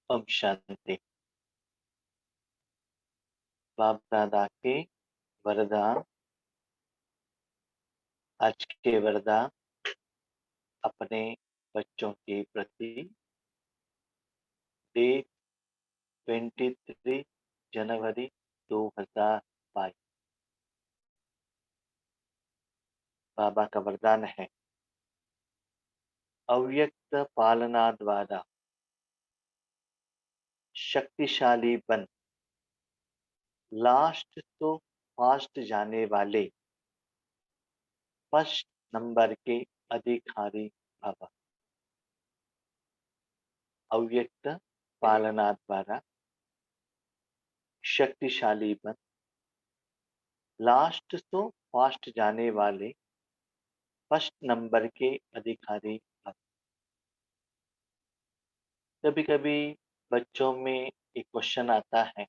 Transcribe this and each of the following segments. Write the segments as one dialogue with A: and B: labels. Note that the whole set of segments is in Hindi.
A: ओम शांति। बाप दादा के वरदान। आज के वरदान अपने बच्चों के प्रति। डेट 23 जनवरी 2022। बाबा का वरदान है, अव्यक्त पालना द्वारा शक्तिशाली बन, लास्ट तो फास्ट जाने वाले फर्स्ट नंबर के अधिकारी भव। अव्यक्त पालना द्वारा शक्तिशाली बन, लास्ट तो फास्ट जाने वाले फर्स्ट नंबर के अधिकारी भव। कभी कभी बच्चों में एक क्वेश्चन आता है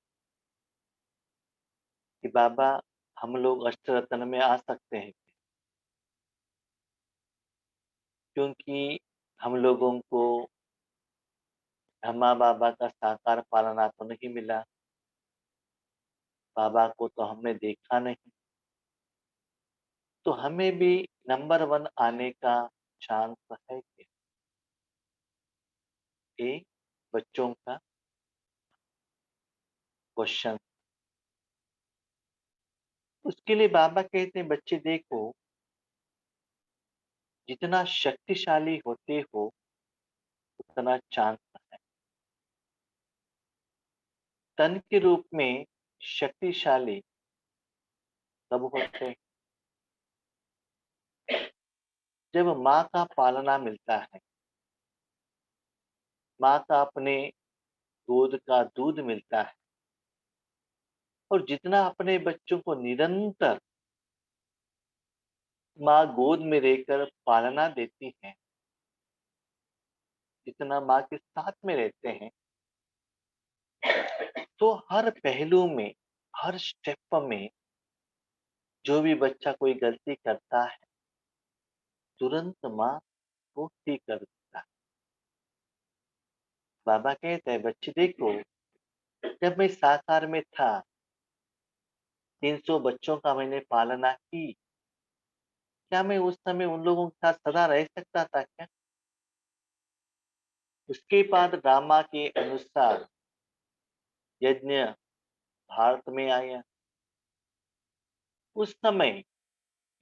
A: कि बाबा, हम लोग अष्टरत्न में आ सकते हैं? क्योंकि हम लोगों को ब्रह्मा बाबा का साकार पालना तो नहीं मिला, बाबा को तो हमने देखा नहीं, तो हमें भी नंबर 1 आने का चांस है क्या? ये बच्चों का क्वेश्चन। उसके लिए बाबा कहते हैं, बच्चे देखो, जितना शक्तिशाली होते हो उतना चांस है। तन के रूप में शक्तिशाली तब होते हैं जब माँ का पालना मिलता है, माँ का अपने दूध का दूध मिलता है, और जितना अपने बच्चों को निरंतर माँ गोद में रहकर पालना देती है, जितना माँ के साथ में रहते हैं, तो हर पहलू में, हर स्टेप में जो भी बच्चा कोई गलती करता है, तुरंत माँ वो ठीक कर देता है। बाबा कहते हैं, बच्चे देखो, जब मैं साकार में था, 300 बच्चों का मैंने पालना की, क्या मैं उस समय उन लोगों के साथ सदा रह सकता था क्या? उसके बाद ड्रामा के अनुसार यज्ञ भारत में आया। उस समय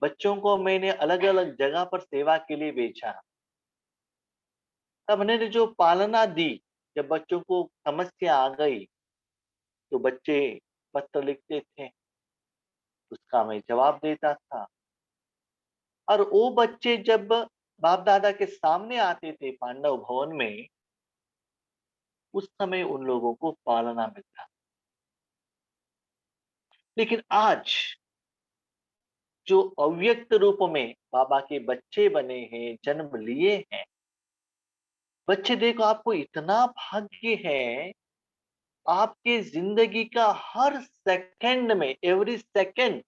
A: बच्चों को मैंने अलग अलग जगह पर सेवा के लिए भेजा। तब मैंने जो पालना दी, जब बच्चों को समस्या आ गई तो बच्चे पत्र लिखते थे, उसका मैं जवाब देता था। और वो बच्चे जब बाप दादा के सामने आते थे पांडव भवन में, उस समय उन लोगों को पालना मिलता। लेकिन आज जो अव्यक्त रूप में बाबा के बच्चे बने हैं, जन्म लिए हैं, बच्चे देखो, आपको इतना भाग्य है, आपके जिंदगी का हर सेकंड में, एवरी सेकंड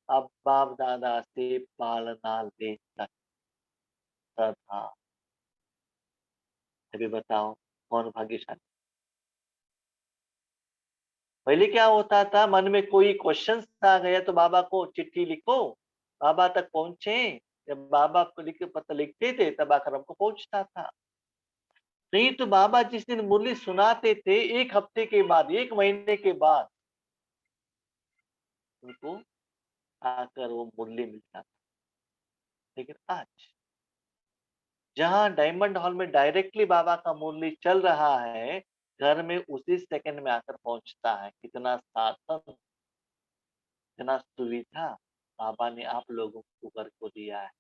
A: आप बाप दादा से पालना ले सकता था। अभी बताओ, कौन भाग्यशाली? पहले क्या होता था, मन में कोई क्वेश्चन आ गया तो बाबा को चिट्ठी लिखो, बाबा तक पहुंचे। जब बाबा को लिख पत्र लिखते थे तब आकर हमको पहुंचता था। नहीं तो बाबा जिस दिन मुरली सुनाते थे, एक हफ्ते के बाद, एक महीने के बाद उनको आकर वो मुरली मिलता था। लेकिन आज जहां डायमंड हॉल में डायरेक्टली बाबा का मुरली चल रहा है, घर में उसी सेकंड में आकर पहुंचता है। कितना साधन, कितना सुविधा बाबा ने आप लोगों को घर को दिया है।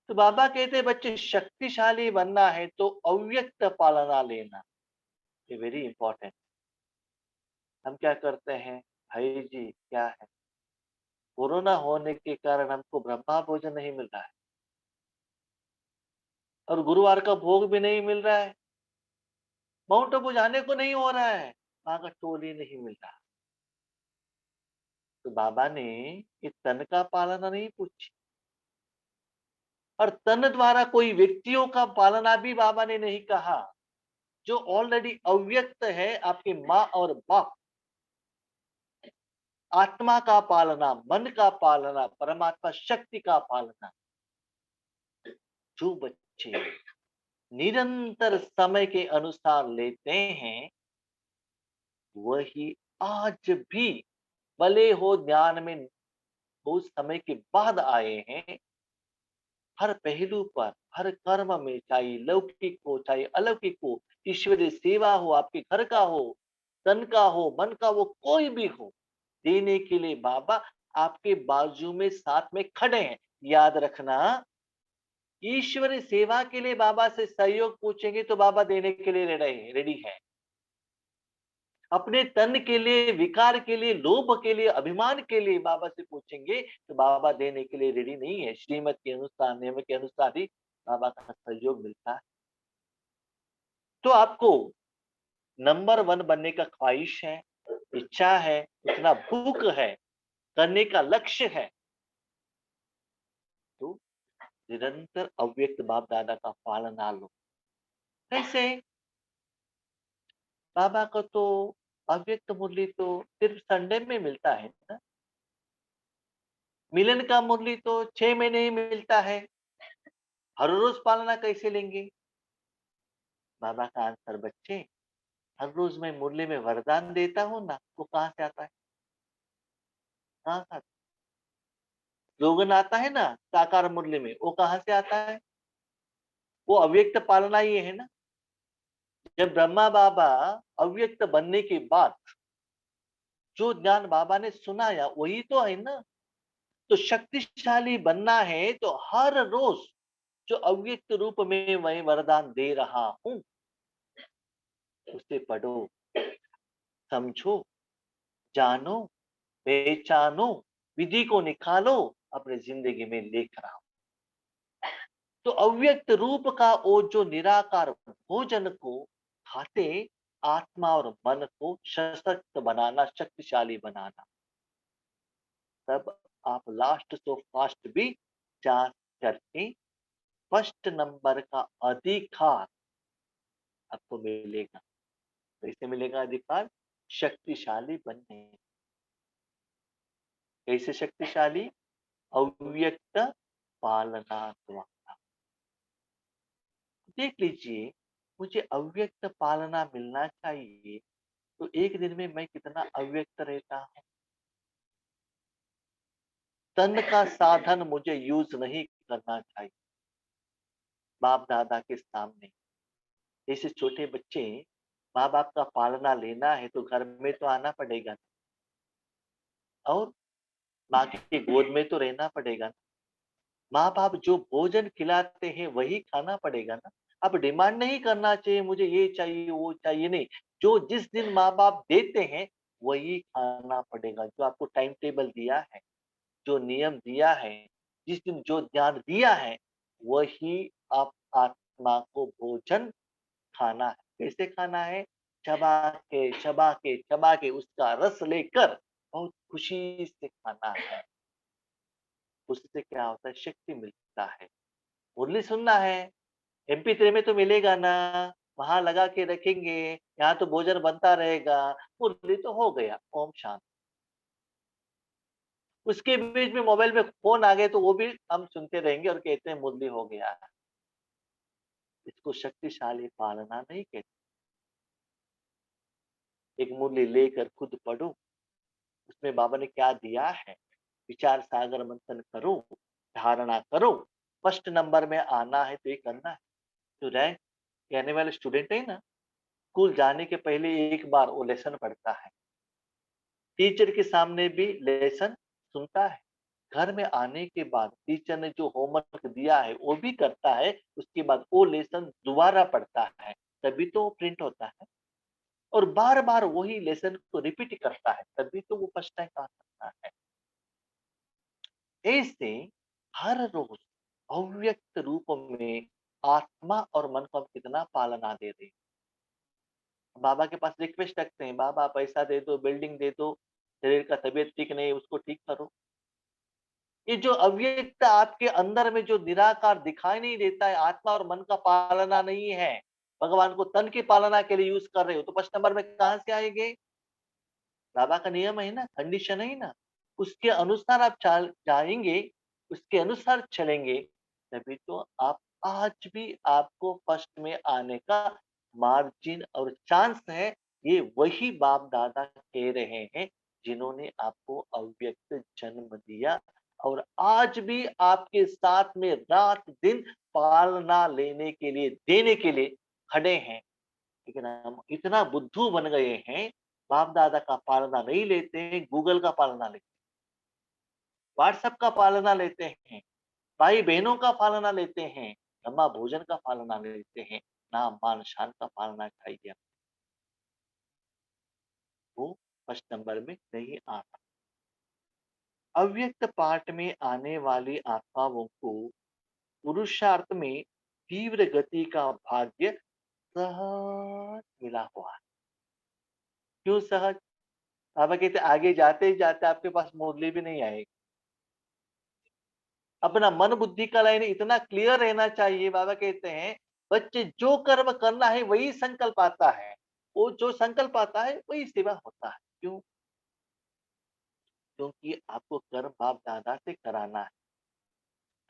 A: तो बाबा कहते हैं, बच्चे शक्तिशाली बनना है तो अव्यक्त पालना लेना, ये वेरी इंपॉर्टेंट। हम क्या करते हैं, भाई जी क्या है, कोरोना होने के कारण हमको ब्रह्मा भोजन नहीं मिल रहा है, और गुरुवार का भोग भी नहीं मिल रहा है, माउंट आबू जाने को नहीं हो रहा है, वहां का टोल ही नहीं मिल रहा। तो बाबा ने ये तन का पालना नहीं पूछी, और तन द्वारा कोई व्यक्तियों का पालना भी बाबा ने नहीं कहा। जो ऑलरेडी अव्यक्त है, आपकी माँ और बाप, आत्मा का पालना, मन का पालना, परमात्मा शक्ति का पालना, जो बच्चे निरंतर समय के अनुसार लेते हैं, वही आज भी भले हो ज्ञान में बहुत समय के बाद आए हैं, हर पहलू पर, हर कर्म में, चाहे लौकिक हो, चाहे अलौकिक हो, ईश्वरीय सेवा हो, आपके घर का हो, तन का हो, मन का हो, कोई भी हो, देने के लिए बाबा आपके बाजू में साथ में खड़े हैं। याद रखना, ईश्वरीय सेवा के लिए बाबा से सहयोग पूछेंगे तो बाबा देने के लिए रेडी है। अपने तन के लिए, विकार के लिए, लोभ के लिए, अभिमान के लिए बाबा से पूछेंगे तो बाबा देने के लिए रेडी नहीं है। श्रीमत के अनुसार, नियम के अनुसार ही बाबा का सहयोग मिलता है। तो आपको नंबर 1 बनने का ख्वाहिश है, इच्छा है, इतना भूख है, करने का लक्ष्य है, तो निरंतर अव्यक्त बाप दादा का पालना लो। कैसे? बाबा को तो अव्यक्त मुरली तो सिर्फ संडे में मिलता है ना। मिलन का मुरली तो 6 महीने ही मिलता है। हर रोज पालना कैसे लेंगे? बाबा का आंसर, बच्चे, हर रोज मैं मुरली में वरदान देता हूँ ना, वो कहाँ से आता है? कहाँ से आता है? स्लोगन आता है ना साकार मुरली में, वो कहाँ से आता है? वो अव्यक्त पालना ही है ना। जब ब्रह्मा बाबा अव्यक्त बनने के बाद जो ज्ञान बाबा ने सुनाया वही तो है ना। तो शक्तिशाली बनना है तो हर रोज जो अव्यक्त रूप में मैं वरदान दे रहा हूं, उसे पढ़ो, समझो, जानो, पहचानो, विधि को निकालो, अपनी जिंदगी में लेकर आओ। तो अव्यक्त रूप का वो जो निराकार भोजन को खाते, आत्मा और मन को सशक्त बनाना, शक्तिशाली बनाना, तब आप लास्ट सो फास्ट भी जा करके फर्स्ट नंबर का अधिकार आपको मिलेगा। कैसे मिलेगा अधिकार? शक्तिशाली बनने। कैसे शक्तिशाली? अव्यक्त पालना द्वारा। देख लीजिए, मुझे अव्यक्त पालना मिलना चाहिए, तो एक दिन में मैं कितना अव्यक्त रहता हूँ। तन का साधन मुझे यूज नहीं करना चाहिए बाप दादा के सामने। जैसे छोटे बच्चे, माँ बाप का पालना लेना है तो घर में तो आना पड़ेगा और माँ की गोद में तो रहना पड़ेगा। माँ बाप जो भोजन खिलाते हैं वही खाना पड़ेगा ना। अब डिमांड नहीं करना चाहिए मुझे ये चाहिए वो चाहिए, नहीं। जो जिस दिन माँ बाप देते हैं वही खाना पड़ेगा। जो आपको टाइम टेबल दिया है, जो नियम दिया है, जिस दिन जो ज्ञान दिया है, वही आप आत्मा को भोजन खाना है। कैसे खाना है? चबा के चबा के चबा के उसका रस लेकर बहुत खुशी से खाना है। उससे क्या होता है? शक्ति मिलता है। मुरली सुनना है, MP3 में तो मिलेगा ना, वहां लगा के रखेंगे, यहाँ तो भोजन बनता रहेगा, मुरली तो हो गया, ओम शांति। उसके बीच में मोबाइल में फोन आ गए तो वो भी हम सुनते रहेंगे और कहते हैं मुरली हो गया। इसको शक्तिशाली पालना नहीं कहते। एक मुरली लेकर खुद पढ़ो, उसमें बाबा ने क्या दिया है, विचार सागर मंथन करो, धारणा करो। फर्स्ट नंबर में आना है तो ये करना है। जो रैंक के आने वाले स्टूडेंट है ना, स्कूल जाने के पहले एक बार वो लेसन पढ़ता है, टीचर के सामने भी लेसन सुनता है, घर में आने के बाद टीचर ने जो होमवर्क दिया है वो भी करता है, उसके बाद वो लेसन दोबारा पढ़ता है, तभी तो वो प्रिंट होता है। और बार बार वही लेसन को रिपीट करता है, तभी तो वो फर्स्ट रैंक आ सकता है। ऐसे हर रोज अव्यक्त रूप में आत्मा और मन को हम कितना पालना दे रहे हैं। बाबा के पास रिक्वेस्ट रखते हैं, बाबा पैसा दे दो, बिल्डिंग दे दो, शरीर का तबीयत ठीक नहीं है उसको ठीक करो। ये जो अव्यक्त आपके अंदर में जो निराकार दिखाई नहीं देता है, आत्मा और मन का पालना नहीं है। भगवान को तन की पालना के लिए यूज़ कर रहे हो, तो फर्स्ट नंबर में कहाँ से आएँगे? बाबा का नियम है ना, कंडीशन है ना, उसके अनुसार आप चाल जाएँगे, उसके अनुसार चलेंगे, तभी तो आप आज भी आपको फर्स्ट में आने का मार्जिन और चांस है। ये वही बाप-दादा कह रहे हैं, जिन्होंने आपको अव्यक्त जन्म दिया और आज भी आपके साथ में रात-दिन पालना लेने के लिए, देने के लिए खड़े हैं। लेकिन हम इतना बुद्धू बन गए हैं, बाप-दादा का पालना नहीं लेते हैं, गूगल का पालना लेते हैं, व्हाट्सएप का पालना लेते हैं, भाई-बहनों का पालना लेते हैं, ब्रह्मा-भोजन का पालना लेते हैं, नाम, मान, शान का पालना चाहिए। वो फर्स्ट नंबर में नहीं आता। अव्यक्त पाठ में आने वाली आत्माओं को पुरुषार्थ में तीव्र गति का भाग्य सहज मिला हुआ है। क्यों सहज? बाबा कहते आगे जाते ही जाते आपके पास मुरली भी नहीं आएगी। अपना मन बुद्धि का लाइन इतना क्लियर रहना चाहिए। बाबा कहते हैं बच्चे जो कर्म करना है वही संकल्प आता है, वो जो संकल्प आता है वही सेवा होता है। क्यों? क्योंकि आपको कर्म बाप दादा से कराना है।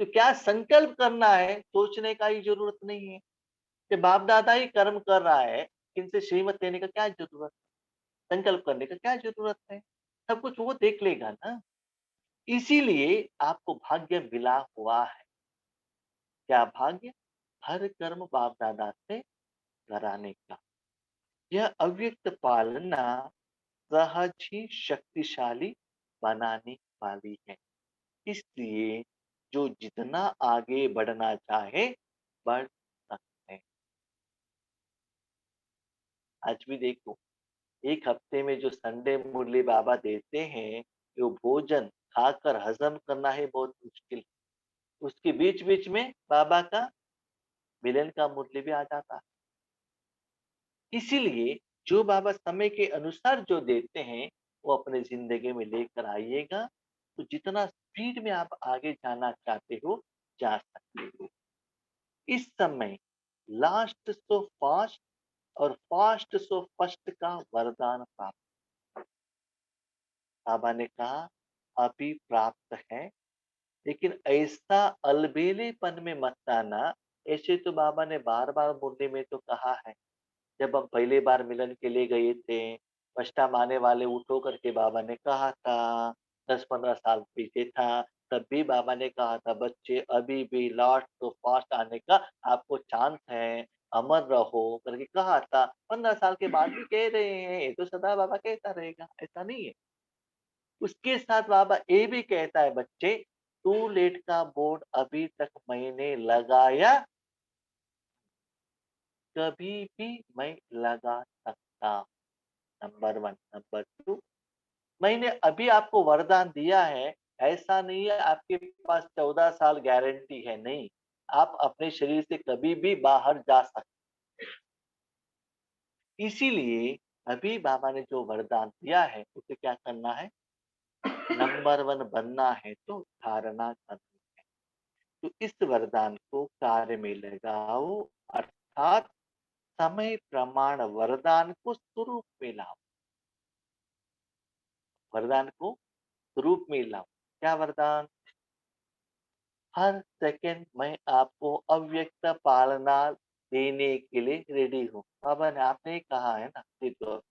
A: तो क्या संकल्प करना है सोचने का ही जरूरत नहीं है कि बाप दादा ही कर्म कर रहा है, इनसे श्रीमत लेने का क्या जरूरत, संकल्प करने का क्या जरूरत है, सब कुछ वो देख लेगा ना। इसीलिए आपको भाग्य मिला हुआ है। क्या भाग्य? हर कर्म बाप दादा से कराने का। यह अव्यक्त पालना सहज ही शक्तिशाली बनाने वाली है। इसलिए जो जितना आगे बढ़ना चाहे बढ़ सकते हैं। आज भी देखो, एक हफ्ते में जो संडे मुरली बाबा देते हैं, जो भोजन खाकर हजम करना है बहुत मुश्किल। उसके बीच बीच में बाबा का मिलन का मुरली भी आ जाता है। इसीलिए जो बाबा समय के अनुसार जो देते हैं, वो अपने ज़िंदगी में लेकर आइएगा, तो जितना स्पीड में आप आगे जाना चाहते हो, जा सकते हो। इस समय लास्ट सो फास्ट और फास्ट सो फर्स्ट का वरदान प्राप्त। बाबा ने कहा, अभी प्राप्त है, लेकिन ऐसा अलबेलेपन में मत आना। ऐसे तो बाबा ने बार-बार मुरली में तो कहा है। जब हम पहली बार मिलन के लिए गए थे, फर्स्ट आने वाले उठो करके बाबा ने कहा था, 10-15 साल पीछे था, तब भी बाबा ने कहा था बच्चे अभी भी लास्ट तो फास्ट आने का आपको चांस है, अमर रहो करके कहा था। 15 साल के बाद भी कह रहे हैं, ये तो सदा बाबा कहता रहेगा, ऐसा नहीं है। उसके साथ बाबा ये भी कहता है बच्चे, टू लेट का बोर्ड अभी तक मैंने लगाया, कभी भी मैं लगा सकता। नंबर 1, नंबर 2, मैंने अभी आपको वरदान दिया है, ऐसा नहीं है आपके पास 14 साल गारंटी है, नहीं। आप अपने शरीर से कभी भी बाहर जा सकते। इसीलिए अभी बाबा ने जो वरदान दिया है, उसे क्या करना है? नंबर 1 बनना है तो धारणा करनी है। तो इस वरदान को कार्य में लगाओ, अर्थात समय प्रमाण वरदान को स्वरूप में लाओ। वरदान को स्वरूप में लाओ। क्या वरदान? हर सेकंड मैं आपको अव्यक्त पालना देने के लिए रेडी हूँ। बाबा ने आपने ही कहा है ना, ये तो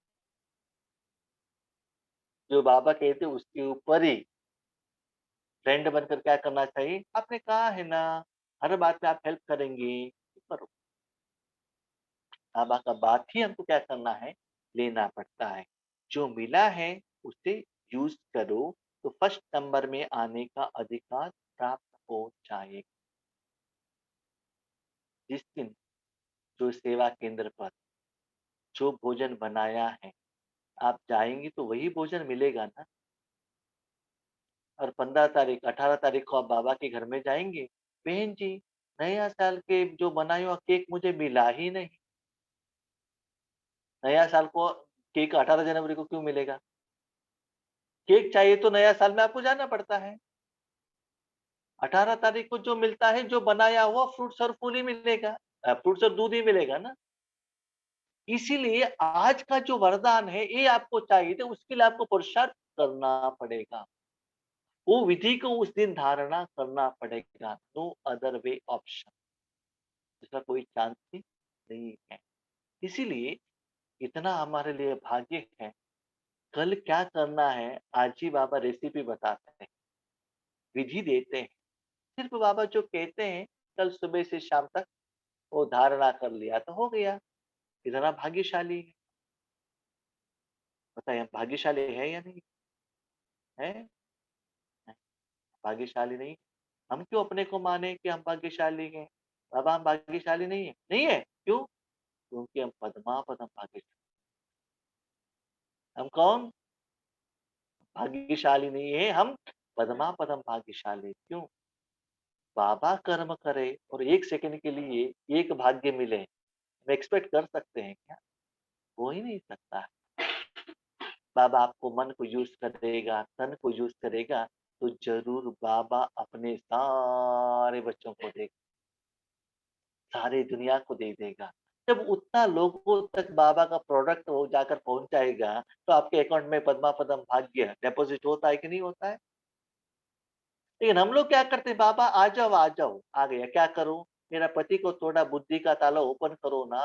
A: जो बाबा कहते उसके ऊपर ही फ्रेंड बनकर क्या करना चाहिए? आपने कहा है ना, हर बात में आप हेल्प करेंगे, तो करो। बाबा का बात ही हमको क्या करना है? लेना पड़ता है। जो मिला है उसे यूज़ करो, तो फर्स्ट नंबर में आने का अधिकार प्राप्त हो जाएगा। जिस दिन जो सेवा केंद्र पर जो भोजन बनाया है, आप जाएँगी तो वही भोजन मिलेगा ना। और 15 तारीख, 18 तारीख को आप बाबा के घर में जाएँगे, "बहन जी, नया साल के जो बनाया हुआ केक मुझे मिला ही नहीं।" नया साल को केक 18 जनवरी को क्यों मिलेगा? केक चाहिए तो नया साल में आपको जाना पड़ता है। 18 तारीख को जो मिलता है, जो बनाया हुआ फ्रूट्स और फूल ही मिलेगा। फ्रूट्स और दूध ही मिलेगा ना। इसीलिए आज का जो वरदान है ये आपको चाहिए, तो उसके लिए आपको पुरुषार्थ करना पड़ेगा। वो विधि को उस दिन धारणा करना पड़ेगा। नो अदर वे ऑप्शन, इसका कोई चांस ही नहीं है। इसीलिए इतना हमारे लिए भाग्य है। कल क्या करना है, आज ही बाबा रेसिपी बताते हैं, विधि देते हैं। सिर्फ बाबा जो कहते हैं, कल सुबह से शाम तक वो धारणा कर लिया तो हो गया। कितना भाग्यशाली है। बताइए हम भाग्यशाली है या नहीं? है? नहीं, भाग्यशाली नहीं। हम क्यों अपने को माने कि हम भाग्यशाली हैं? बाबा हम भाग्यशाली नहीं है, नहीं है क्यों? क्योंकि हम पद्मापदम भाग्यशाली। हम कौन भाग्यशाली नहीं है, हम पद्मापदम भाग्यशाली। क्यों? बाबा कर्म करे और एक सेकंड के लिए एक भाग्य मिले, हम एक्सपेक्ट कर सकते हैं क्या? हो ही नहीं सकता है। बाबा आपको मन को यूज करेगा, तन को यूज करेगा, तो जरूर बाबा अपने सारे बच्चों को देगा, सारी दुनिया को दे देगा। जब उतना लोगों तक बाबा का प्रोडक्ट वो जाकर पहुंच जाएगा, तो आपके अकाउंट में पद्मा पदम भाग्य डिपॉजिट होता है कि नहीं होता है? लेकिन हम लोग क्या करते हैं, बाबा आ जाओ, आ गया, क्या करूं? मेरा पति को थोड़ा बुद्धि का ताला ओपन करो ना।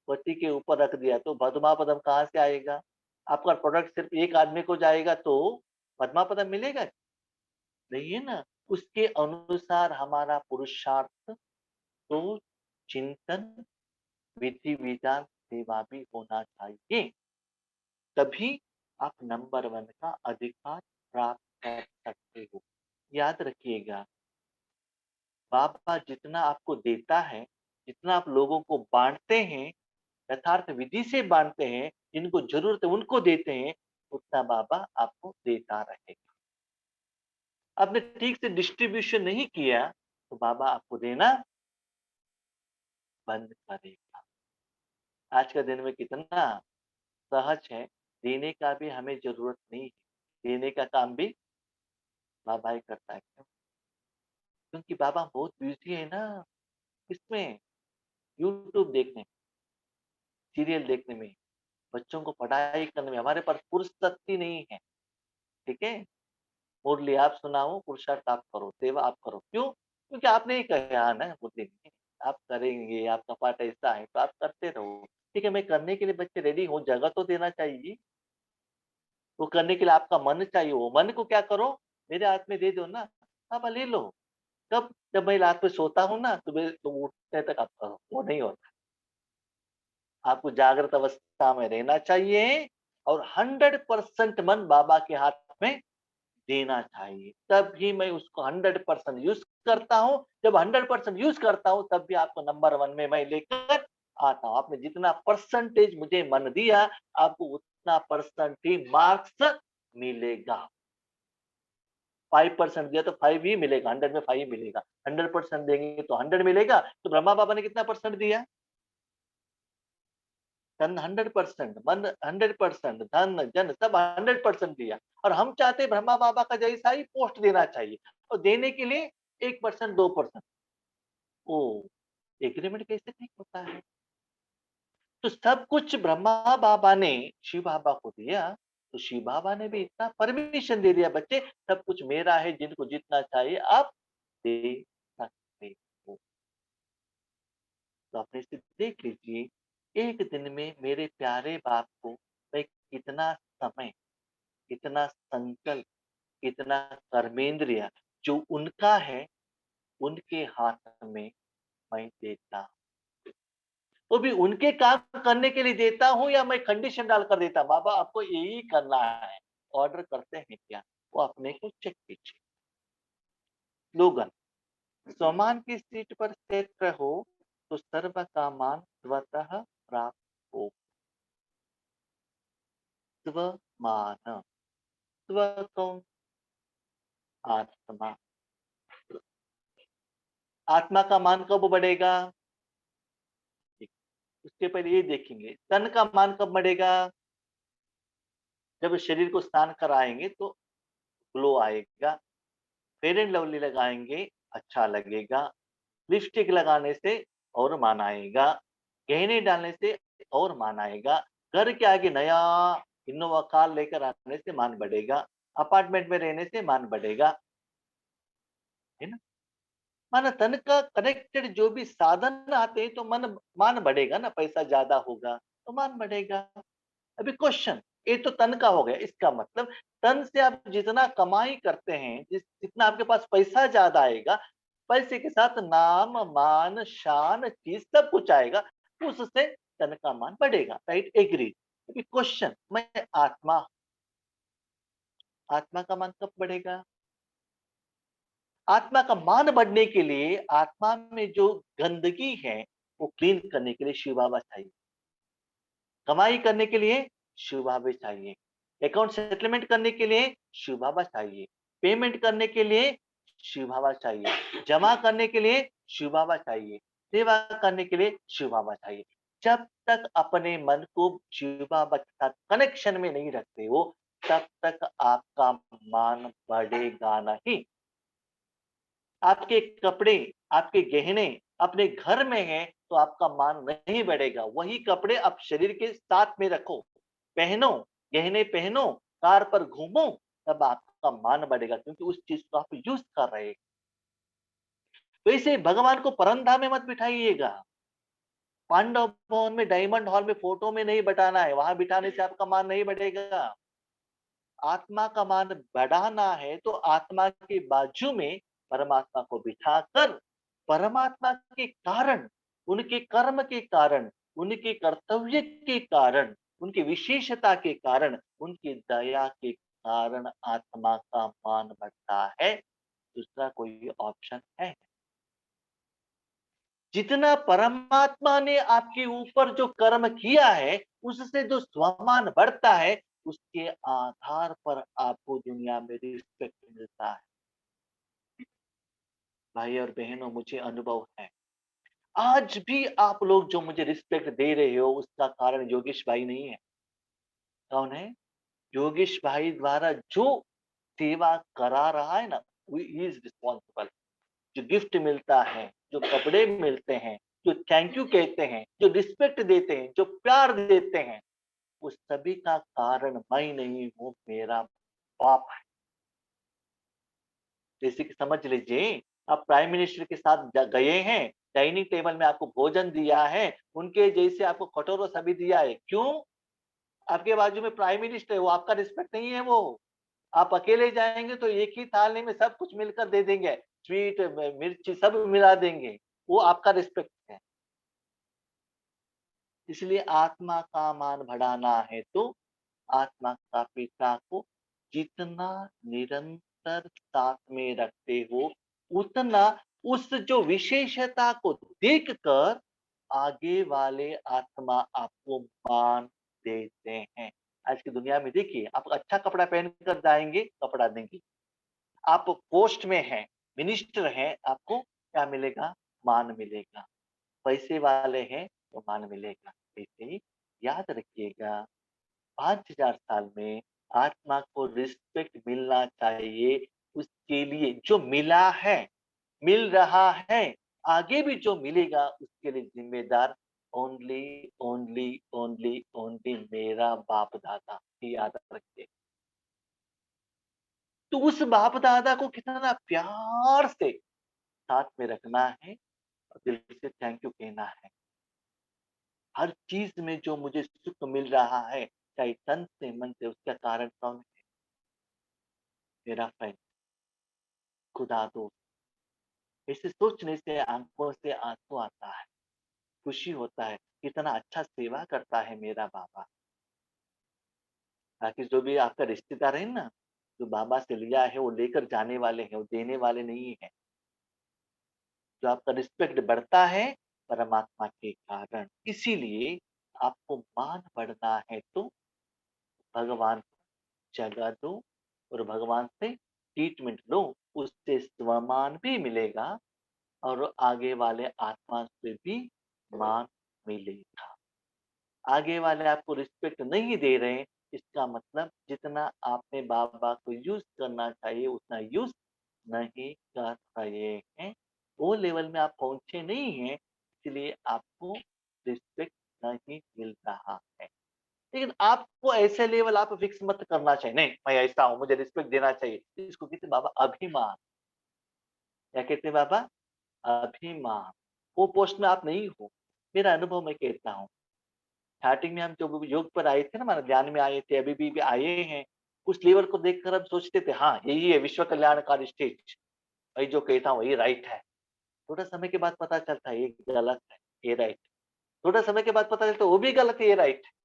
A: पति के ऊपर रख दिया तो पद्मा पदम कहाँ से आएगा? आपका प्रोडक्ट सिर्फ एक आदमी को जाएगा तो पद्मा पदम मिलेगा? नहीं है ना। उसके अनुसार हमारा पुरुषार्थ, तो चिंतन, विधि विधान, सेवा भी होना चाहिए। तभी आप नंबर वन का अधिकार प्राप्त कर सकते हो। याद रखिएगा, बाबा जितना आपको देता है, जितना आप लोगों को बांटते हैं, यथार्थ विधि से बांटते हैं, जिनको जरूरत है उनको देते हैं, उतना बाबा आपको देता रहेगा। आपने ठीक से डिस्ट्रीब्यूशन नहीं किया, तो बाबा आपको देना बंद करेगा। आज का दिन में कितना सहज है, देने का भी हमें जरूरत नहीं है, देने का काम भी बाबा ही करता है। क्यों? क्योंकि बाबा बहुत बिजी है ना, इसमें यूट्यूब देखने, सीरियल देखने में, बच्चों को पढ़ाई करने में हमारे पास फुर्सत ही नहीं है। ठीक है? मुरली आप सुनाओ, पुरुषार्थ आप करो, सेवा आप करो। क्यों? क्योंकि आपने ही कहा ना मुरली में, आप करेंगे, आपका पाठ ऐसा है, तो आप करते रहो। ठीक है, मैं करने के लिए बच्चे रेडी हो, जगह तो देना चाहिए। वो करने के लिए आपका मन चाहिए, वो मन को क्या करो, मेरे हाथ में दे दो ना, आप ले लो। कब? जब मैं रात में सोता हूँ ना, सुबह तो उठने तक आप करो, वो नहीं होता। आपको जागृत अवस्था में रहना चाहिए और 100% मन बाबा के हाथ में देना चाहिए। तभी मैं उसको 100% यूज़ करता हूँ। जब 100% यूज़ करता हूँ, तब भी आपको नंबर 1 में मैं लेकर आता हूँ। आपने जितना परसेंटेज मुझे मन दिया, आपको उतना परसेंट ही मार्क्स मिलेगा। 5% दिया तो 5 ही मिलेगा, 100 में 5 ही मिलेगा। 100% देंगे तो 100 मिलेगा। तो ब्रह्मा बाबा ने कितना परसेंट दिया? तन 100%, मन 100%, धन, जन सब 100% दिया। और हम चाहते हैं ब्रह्मा बाबा का जैसा ही पोस्ट देना चाहिए, और देने के लिए 1%, 2%। ओह! एग्रीमेंट कैसे ठीक होता है? तो सब कुछ ब्रह्मा बाबा ने शिव बाबा को दिया, तो शिव बाबा ने भी इतना परमिशन दे दिया, बच्चे सब कुछ मेरा है, जिनको जितना चाहिए आप दे सकते हो। तो आप इसे देख लीजिए, एक दिन में मेरे प्यारे बाप को मैं कितना समय, कितना संकल्प, कितना कर्मेंद्रिय जो उनका है, उनके हाथ में मैं देता हूँ। वो भी उनके काम करने के लिए देता हूँ, या मैं कंडीशन डालकर देता हूँ, बाबा आपको यही करना है, ऑर्डर करते हैं क्या? वो अपने को चेक कीजिए। स्लोगन, स्वमान की सीट पर सेट रहो, तो सर्व का मान स्वतः प्राप्त हो। स्वमान, स्व कौन? आत्मा। आत्मा का मान कब बढ़ेगा? ठीक। उसके पहले ये देखेंगे, तन का मान कब बढ़ेगा? जब शरीर को स्नान कराएंगे तो ग्लो आएगा, फेयर एंड लवली लगाएंगे, अच्छा लगेगा, लिपस्टिक लगाने से और मान आएगा, गहने डालने से और मान आएगा। घर के आगे नया इनोवा कार लेकर आने से मान बढ़ेगा। अपार्टमेंट में रहने से मान बढ़ेगा, है ना? माना तन का कनेक्टेड जो भी साधन आते हैं तो मन मान बढ़ेगा ना, पैसा ज़्यादा होगा तो मान बढ़ेगा। अभी क्वेश्चन, ये तो तन का हो गया, इसका मतलब तन से आप जितना कमाई करते हैं, जितना आपके पास पैसा ज़्यादा आएगा, पैसे के साथ नाम, मान, शान, चीज़ सब कुछ आएगा, उससे तन का मान बढ़ेगा, राइट? एग्री। अभी क्वेश्चन, मैं आत्मा आत्मा का मान कब बढ़ेगा? आत्मा का मान बढ़ने के लिए आत्मा में जो गंदगी है वो क्लीन करने के लिए शिव बाबा चाहिए। कमाई करने के लिए शिव बाबा चाहिए। अकाउंट सेटलमेंट करने के लिए शिव बाबा चाहिए। पेमेंट करने के लिए शिव बाबा चाहिए। जमा करने के लिए शिव बाबा चाहिए। सेवा करने के लिए शिव बाबा चाहिए। जब तक अपने मन को शिव बाबा के साथ कनेक्शन में नहीं रखते हो, तब तक आपका मान बढ़ेगा नहीं। आपके कपड़े, आपके गहने अपने घर में हैं, तो आपका मान नहीं बढ़ेगा। वही कपड़े आप शरीर के साथ में रखो, पहनो, गहने पहनो, कार पर घूमो, तब आपका मान बढ़ेगा क्योंकि उस चीज़ को आप यूज़ कर रहे हैं। वैसे भगवान को परमधाम में मत बिठाइएगा। पांडव भवन में, डायमंड हॉल में फोटो में नहीं बिठाना है, वहाँ बिठाने से आपका मान नहीं बढ़ेगा। आत्मा का मान बढ़ाना है तो आत्मा के बाजू में परमात्मा को बिठाकर परमात्मा के कारण, उनके कर्म के कारण, उनके कर्तव्य के कारण, उनकी विशेषता के कारण, उनकी दया के कारण आत्मा का मान बढ़ता है। दूसरा कोई ऑप्शन है? जितना परमात्मा ने आपके ऊपर जो कर्म किया है, उससे जो स्वमान बढ़ता है, उसके आधार पर आपको दुनिया में रिस्पेक्ट मिलता है। भाई और बहनों, मुझे अनुभव है। आज भी आप लोग जो मुझे रिस्पेक्ट दे रहे हो, उसका कारण योगेश भाई नहीं है। कौन है? योगेश भाई द्वारा जो सेवा करा रहा है ना, ही इज रिस्पॉन्सिबल। जो गिफ्ट मिलता है, जो कपड़े मिलते हैं, जो थैंक यू कहते हैं, जो रिस्पेक्ट देते हैं, जो प्यार देते हैं, उस सभी का कारण मैं नहीं हूँ, मेरा बाप है। जैसे कि समझ लीजिए, आप प्राइम मिनिस्टर के साथ गए हैं, डाइनिंग टेबल में आपको भोजन दिया है, उनके जैसे आपको कटोरो सभी दिया है, क्यों? आपके बाजू में प्राइम मिनिस्टर है, वो आपका रिस्पेक्ट नहीं है वो। आप अकेले जाएंगे तो एक ही थाली में सब कुछ मिलकर दे देंगे, स्वीट, मिर्ची सब मिला देंगे, वो आपका रिस्पेक्ट है। इसलिए आत्मा का मान बढ़ाना है तो आत्मा का पिता को जितना निरंतर साथ में रखते हो, उतना उस जो विशेषता को देखकर आगे वाले आत्मा आपको मान देते हैं। आज की दुनिया में देखिए, आप अच्छा कपड़ा पहनकर जाएंगे, कपड़ा देंगे। आप पोस्ट में हैं, मिनिस्टर हैं, आपको क्या मिलेगा? मान मिलेगा। पैसे वाले हैं तो मान मिलेगा। ऐसे ही याद रखिएगा, 5000 साल में आत्मा को रिस्पेक्ट मिलना चाहिए। उसके लिए जो मिला है, मिल रहा है, आगे भी जो मिलेगा उसके लिए जिम्मेदार ओनली ओनली ओनली ओनली मेरा बाप दादा। ये याद रखिए। तो उस बाप दादा को कितना प्यार से साथ में रखना है और दिल से थैंक यू कहना है। हर चीज में जो मुझे सुख मिल रहा है, चाहे तन से मन से, उसका कारण कौन है? मेरा फ्रेंड, खुदा दोस्त। इसे सोचने से आंखों से आंसू आता है, खुशी होता है, कितना अच्छा सेवा करता है मेरा बाबा। ताकि जो भी आपका रिश्तेदार है ना, जो बाबा से लिया है वो लेकर जाने वाले हैं, वो देने वाले नहीं है। जो आपका रिस्पेक्ट बढ़ता है परमात्मा के कारण। इसीलिए आपको मान बढ़ना है तो भगवान जगह दो और भगवान से ट्रीटमेंट लो, उससे स्वमान भी मिलेगा और आगे वाले आत्मा से भी मान मिलेगा। आगे वाले आपको रिस्पेक्ट नहीं दे रहे हैं, इसका मतलब जितना आपने बाबा को यूज करना चाहिए उतना यूज नहीं कर रहे हैं। वो लेवल में आप पहुंचे नहीं हैं, इसलिए आपको रिस्पेक्ट लेकिन आपको ऐसे लेवल आप फिक्स मत करना चाहिए, नहीं मैं ऐसा हूँ, मुझे रिस्पेक्ट देना चाहिए। इसको कहते हैं बाबा अभिमान। क्या कहते हैं बाबा? अभिमान। वो पोस्ट में आप नहीं हो। मेरा अनुभव मैं कहता हूँ। स्टार्टिंग में हम जब योग पर आए थे ना, हमारे ध्यान में आए थे, अभी भी आए हैं, उस लेवल को देखकर हम सोचते थे, हाँ, यही है विश्व कल्याणकारी स्टेज। मैं जो कहता हूँ वही राइट है। थोड़ा समय के बाद पता चलता है ये गलत है, ये राइट है। थोड़ा समय के बाद पता चलता है वो भी गलत है, ये राइट है।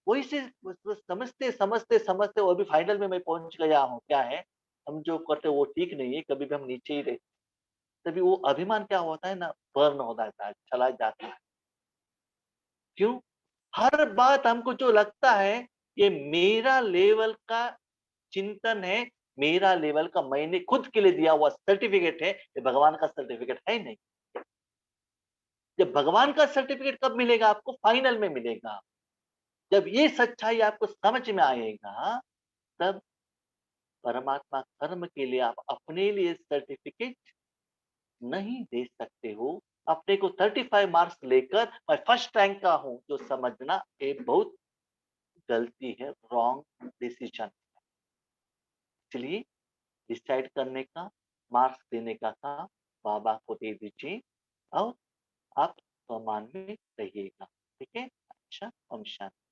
A: वही चीज़ बस समझते वो भी फाइनल में मैं पहुँच गया हूँ, क्या है, हम जो करते हैं वो ठीक नहीं है, कभी भी हम नीचे ही रहते। तभी वो अभिमान क्या होता है ना, बर्न हो जाता है, चला जाता है। क्यों? हर बात हमको जो लगता है, ये मेरा लेवल का चिंतन है, मेरा लेवल का मैंने खुद के लिए दिया हुआ सर्टिफ़िकेट है, ये भगवान का सर्टिफ़िकेट है नहीं। जब भगवान का सर्टिफ़िकेट कब मिलेगा आपको? फाइनल में मिलेगा। जब ये सच्चाई आपको समझ में आएगा, तब परमात्मा कर्म के लिए आप अपने लिए सर्टिफ़िकेट नहीं दे सकते हो। अपने को 35 मार्क्स लेकर मैं फर्स्ट रैंक का हूँ, जो समझना ये बहुत गलती है, रॉन्ग डिसीज़न। इसलिए डिसाइड करने का, मार्क्स देने का काम बाबा को दे दीजिए और आप सम्मान में रहिएगा। ठीक है? अच्छा, ओम शांति।